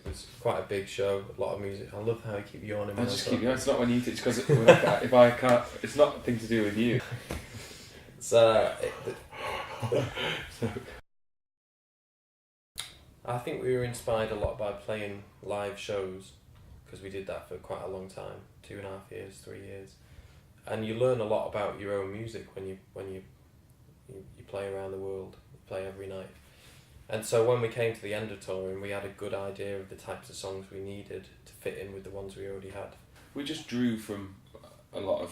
was quite a big show, a lot of music. I love how you keep yawning. I just keep yawning. It's not when you. It's because if I can't, it's not a thing to do with you. I think we were inspired a lot by playing live shows, because we did that for quite a long time, 2.5 years, 3 years, and you learn a lot about your own music when you play around the world, you play every night. And so when we came to the end of touring, we had a good idea of the types of songs we needed to fit in with the ones we already had. We just drew from a lot of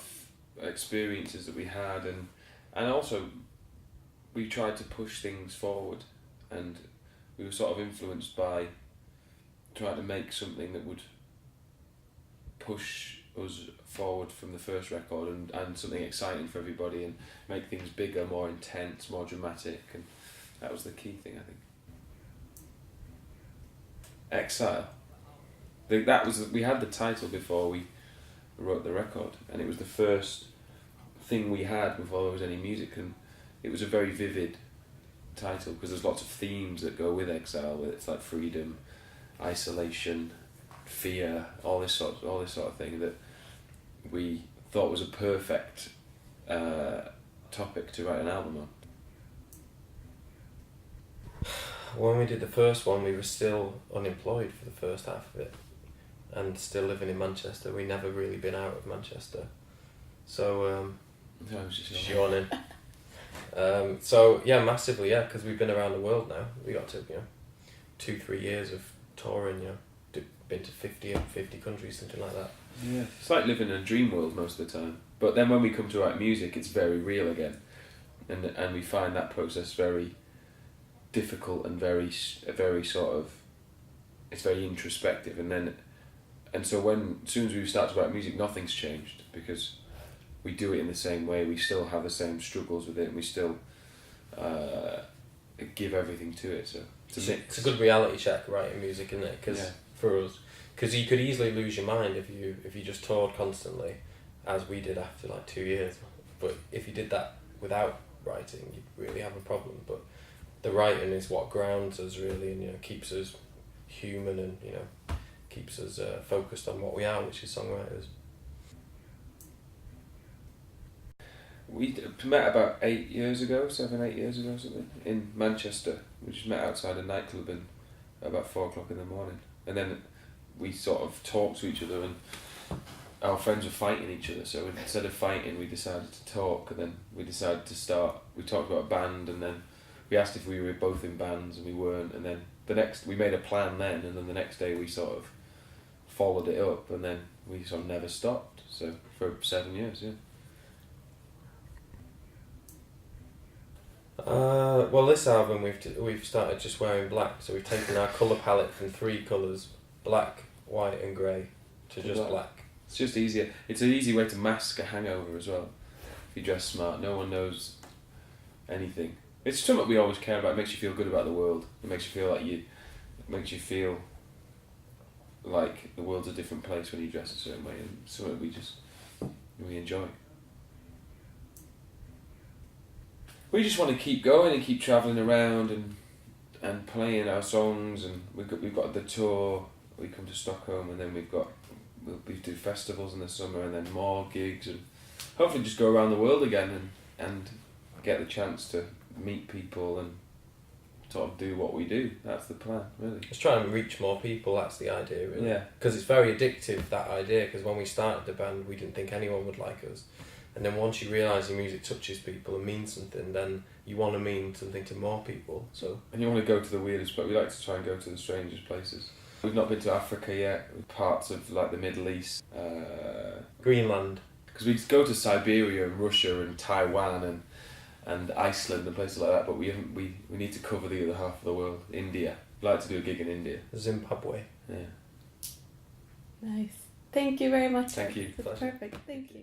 experiences that we had, and also we tried to push things forward, and we were sort of influenced by trying to make something that would push us forward from the first record, and something exciting for everybody, and make things bigger, more intense, more dramatic, and that was the key thing, I think. Exile. We had the title before we wrote the record, and it was the first thing we had before there was any music, and it was a very vivid title because there's lots of themes that go with exile. It's like freedom, isolation, fear, all this sort of thing that we thought was a perfect topic to write an album on. When we did the first one, we were still unemployed for the first half of it, and still living in Manchester. We never really been out of Manchester, so I was just yawning. So yeah, massively, yeah, because we've been around the world now. We got to 2-3 years of touring. Been to 50 countries, something like that. Yeah, it's like living in a dream world most of the time. But then when we come to write music, it's very real again, and we find that process very difficult and very sort of, it's very introspective, and so as soon as we start to write music, nothing's changed because we do it in the same way. We still have the same struggles with it, and we still give everything to it. So it's a good reality check writing music, isn't it? Cause for us, because you could easily lose your mind if you just toured constantly, as we did after like 2 years. But if you did that without writing, you'd really have a problem. But the writing is what grounds us really, and keeps us human, and keeps us focused on what we are, which is songwriters. We met about 7-8 years ago, something, in Manchester. We just met outside a nightclub about 4 o'clock in the morning, and then we sort of talked to each other, and our friends were fighting each other, so instead of fighting we decided to talk, and then we decided to start. We talked about a band, and then we asked if we were both in bands, and we weren't, and then we made a plan then, and then the next day we sort of followed it up, and then we sort of never stopped, so for 7 years, yeah. Well, this album we've started just wearing black, so we've taken our colour palette from 3 colours, black, white and grey, to just black. It's just easier. It's an easy way to mask a hangover as well. If you dress smart, no one knows anything. It's something we always care about. It makes you feel good about the world. It makes you feel like the world's a different place when you dress a certain way, and something we enjoy. We just want to keep going and keep travelling around and playing our songs, and we've got the tour. We come to Stockholm, and then we do festivals in the summer, and then more gigs, and hopefully just go around the world again and get the chance to meet people and sort of do what we do. That's the plan, really. Let's try and reach more people. That's the idea, really. Yeah. Because it's very addictive, that idea. Because when we started the band, we didn't think anyone would like us. And then once you realise your music touches people and means something, then you want to mean something to more people. And you want to go to the weirdest, but we like to try and go to the strangest places. We've not been to Africa yet, parts of like the Middle East. Greenland. Because we go to Siberia and Russia and Taiwan and Iceland and places like that, but we need to cover the other half of the world. India. We'd like to do a gig in India. Zimbabwe. Yeah. Nice. Thank you very much. Thank you. That's perfect. Thank you.